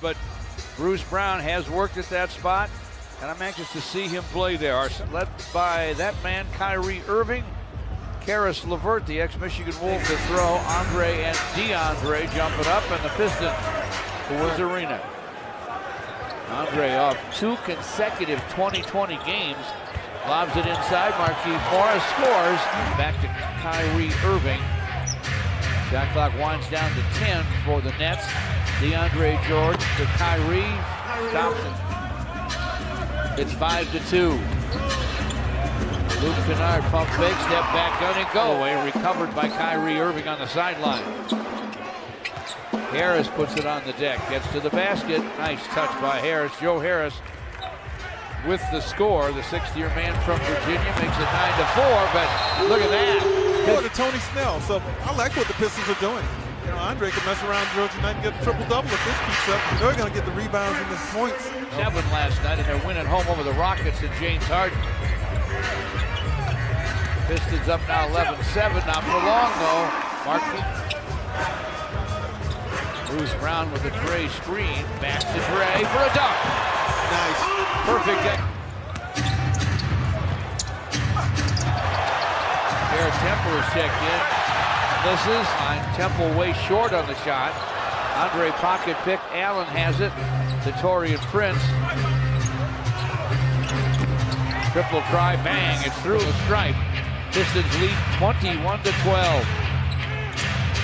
but Bruce Brown has worked at that spot, and I'm anxious to see him play there. Led by that man, Kyrie Irving. Karis LeVert, the ex-Michigan Wolf, to throw. Andre and DeAndre jumping up, and the Pistons towards the arena. Andre off 2 consecutive 20-20 games. Lobs it inside. Marquise Morris scores. Back to Kyrie Irving. Shot clock winds down to 10 for the Nets. DeAndre Jordan to Kyrie. Stops it. It's 5-2. Luke Kennard pump fake, step back, gun and go away. Recovered by Kyrie Irving on the sideline. Harris puts it on the deck, gets to the basket. Nice touch by Harris. Joe Harris with the score. The 6th-year man from Virginia makes it 9-4, but look at that. Going to Tony Snell. So I like what the Pistons are doing. You know, Andre can mess around Georgia tonight and get a triple-double if this keeps up. They're going to get the rebounds and the points. 7 last night, and they're winning home over the Rockets and James Harden. Pistons up now 11-7, not for long though. Bruce Brown with a Dre screen, back to Dre for a dunk. Nice. Perfect. Garrett Temple is checked in. Misses. Temple way short on the shot. Andre pocket pick. Allen has it. To Taurean Prince. Triple try, bang, it's through the stripe. Pistons lead 21-12.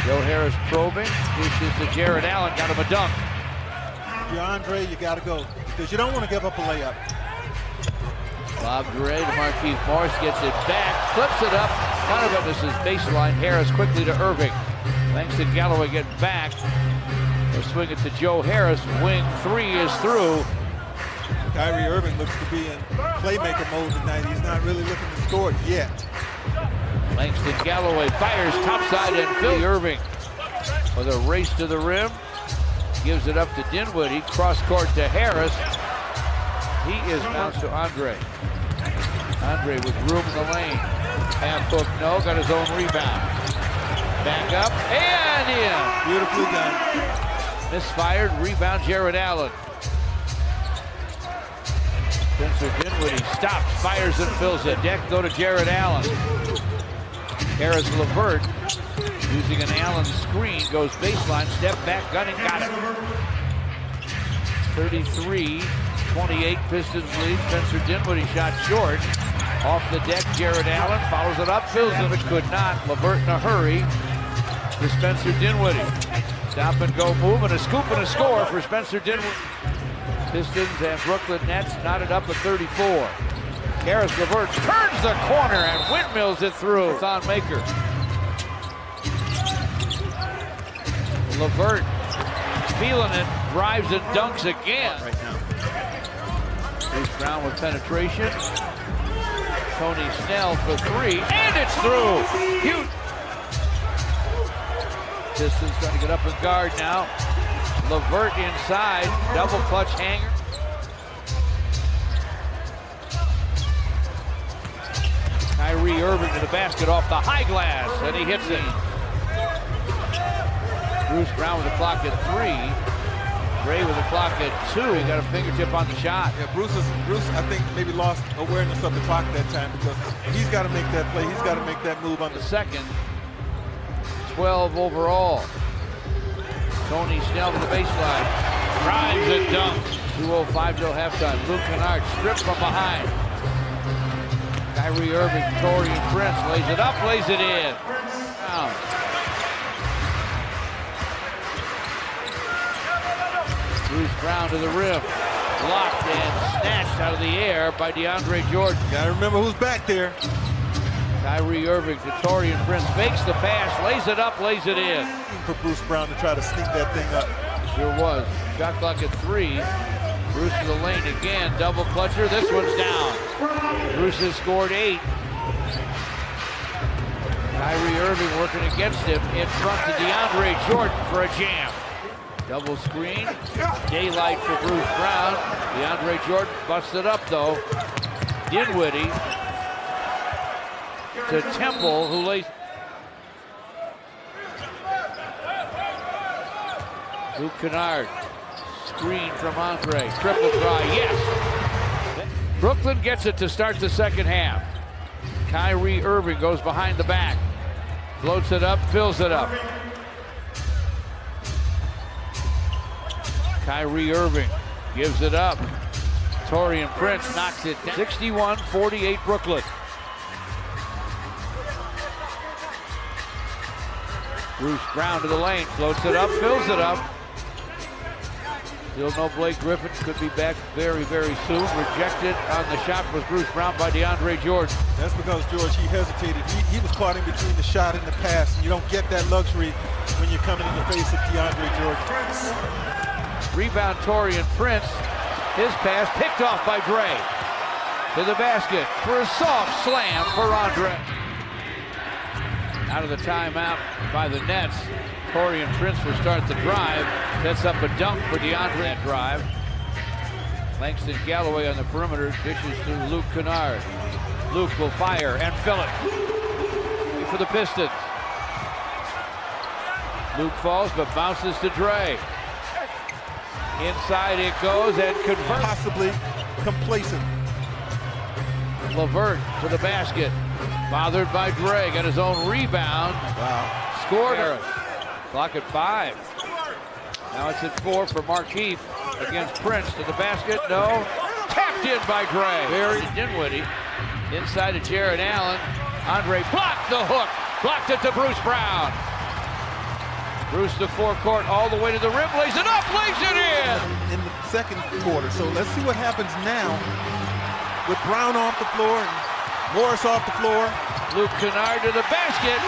Joe Harris probing, dishes to Jared Allen, got him a dunk. DeAndre, you gotta go, because you don't want to give up a layup. Bob Dre to Marquise Morris, gets it back, flips it up, kind of witnesses baseline. Harris quickly to Irving. Langston Galloway getting back. They'll swing it to Joe Harris, wing 3 is through. Kyrie Irving looks to be in playmaker mode tonight. He's not really looking to score yet. Langston Galloway fires topside and Phil Irving with a race to the rim. Gives it up to Dinwiddie. Cross court to Harris. He is bounced to Andre. Andre with room in the lane. Half hook, no. Got his own rebound. Back up and in. Beautifully done. Misfired. Rebound Jared Allen. Spencer Dinwiddie stops, fires and fills it. Deck go to Jared Allen. Harris LeVert using an Allen screen, goes baseline, step back, gun and got it. 33-28, Pistons lead. Spencer Dinwiddie shot short. Off the deck, Jared Allen follows it up, fills it, but could not. LeVert in a hurry to Spencer Dinwiddie. Stop and go move and a scoop and a score for Spencer Dinwiddie. Pistons and Brooklyn Nets knotted up at 34. Harris LeVert turns the corner and windmills it through. Thon Maker. LeVert feeling it, drives and dunks again. Right now. Bruce Brown with penetration. Tony Snell for 3, and it's through. Huge. Pistons trying to get up and guard now. LeVert inside, double clutch hanger. Kyrie Irving to the basket off the high glass, and he hits it. Bruce Brown with the clock at 3. Gray with the clock at 2. He got a fingertip on the shot. Yeah, Bruce, I think, maybe lost awareness of the clock that time because he's got to make that play. He's got to make that move on the second. 12 overall. Tony Snell to the baseline. Drives and dunks. 2:05 till halftime. Luke Kennard stripped from behind. Kyrie Irving, Taurean Prince lays it up, lays it in. Wow. Bruce Brown to the rim. Blocked and snatched out of the air by DeAndre Jordan. Gotta remember who's back there. Kyrie Irving to Taurean Prince. Fakes the pass, lays it up, lays it in. For Bruce Brown to try to sneak that thing up. Sure was. Shot clock at 3. Bruce to the lane again. Double clutcher. This one's down. Bruce has scored 8. Kyrie Irving working against him in front to DeAndre Jordan for a jam. Double screen. Daylight for Bruce Brown. DeAndre Jordan busted up though. Dinwiddie to Temple, who lays. Luke Kennard screen from Andre. Triple try, yes. Brooklyn gets it to start the second half. Kyrie Irving goes behind the back. Floats it up, fills it up. Kyrie Irving gives it up. Taurean Prince knocks it down. 61-48 Brooklyn. Bruce Brown to the lane, floats it up, fills it up. Still no Blake Griffin, could be back very, very soon. Rejected on the shot was Bruce Brown by DeAndre Jordan. That's because, George, he hesitated. He was caught in between the shot and the pass, and you don't get that luxury when you're coming in the face of DeAndre Jordan. Rebound Taurean Prince. His pass picked off by Dre. To the basket for a soft slam for Andre. Out of the timeout by the Nets. Taurean Prince will start the drive. Sets up a dunk for DeAndre drive. Langston Galloway on the perimeter. Dishes to Luke Kennard. Luke will fire and fill it for the Pistons. Luke falls but bounces to Dre. Inside it goes and converts. Possibly complacent. LeVert to the basket. Bothered by Dre. Got his own rebound. Wow. Scored. Clock at 5. Now it's at 4 for Markieff against Prince to the basket. No. Tapped in by Dre. Very Dinwiddie. Inside to Jared Allen. Andre blocked the hook. Blocked it to Bruce Brown. Bruce to forecourt all the way to the rim. Lays it up. Lays it in. In the second quarter. So let's see what happens now with Brown off the floor and Morris off the floor. Luke Kennard to the basket.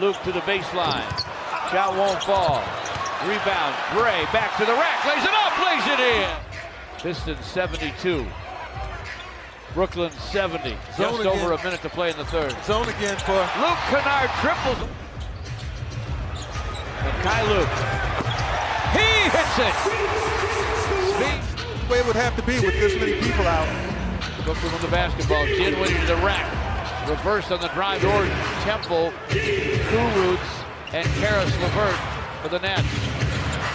Luke to the baseline. Shot won't fall. Rebound. Dre back to the rack. Lays it up. Lays it in. Pistons 72. Brooklyn 70. Just over a minute to play in the third. Zone again for Luke Kennard triples. And Kai Luke. He hits it. Speed. the way it would have to be with this many people out. Brooklyn with the basketball. Dinwiddie to the rack. Reverse on the drive toward Temple. Kurucs and Karis LeVert for the Nets.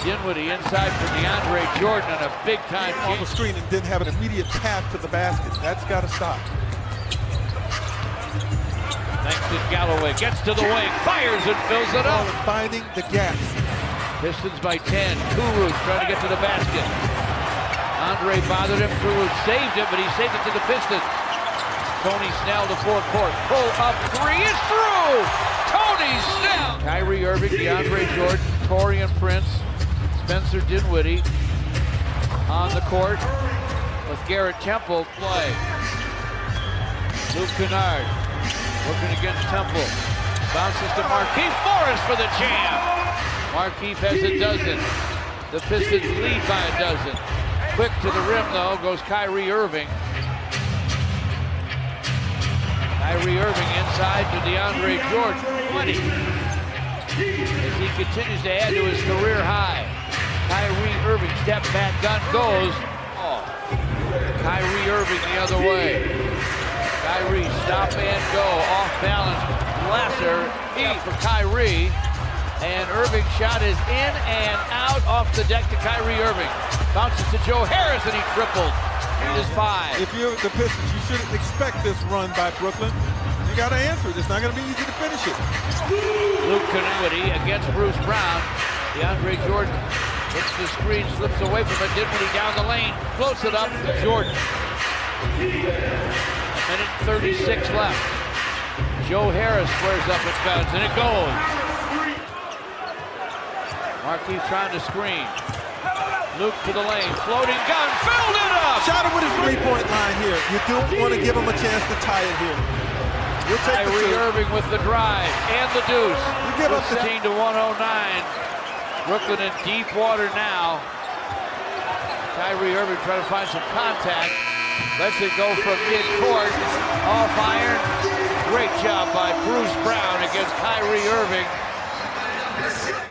Dinwiddie inside for DeAndre Jordan and a big-time on the screen and didn't have an immediate path to the basket. That's got to stop. Langston Galloway gets to the wing, fires and fills it up. Finding the gaps. Pistons by 10. Kurucs trying to get to the basket. Andre bothered him. Kurucs saved it, but he saved it to the Pistons. Tony Snell to forecourt. Pull up three is through. Tony Snell. Kyrie Irving, DeAndre Jordan, Taurean Prince, Spencer Dinwiddie on the court with Garrett Temple play. Luke Kennard working against Temple. Bounces to Markieff Morris for the jam. Markieff has a dozen. The Pistons lead by a dozen. Quick to the rim though goes Kyrie Irving. Kyrie Irving inside to DeAndre Jordan. 20. As he continues to add to his career high. Kyrie Irving step back gun goes. Oh. Kyrie Irving the other way. Kyrie stop and go off balance. Lasser for Kyrie. And Irving shot is in and out off the deck to Kyrie Irving. Bounces to Joe Harris and he tripled. It is 5. If you're the Pistons, you shouldn't expect this run by Brooklyn. You got to answer it. It's not going to be easy to finish it. Luke Dinwiddie against Bruce Brown. DeAndre Jordan hits the screen, slips away from it. Dinwiddie down the lane, floats it up to Jordan. A minute and 36 left. Joe Harris squares up and bounds, and it goes. Markieff trying to screen. Luke to the lane, floating gun, filled it up! Shot him with his three-point line here. You don't want to give him a chance to tie it here. We'll take Kyrie Irving with the drive and the deuce. You give up 16 to 109. Brooklyn in deep water now. Kyrie Irving trying to find some contact. Lets it go from mid-court. Off iron. Great job by Bruce Brown against Kyrie Irving.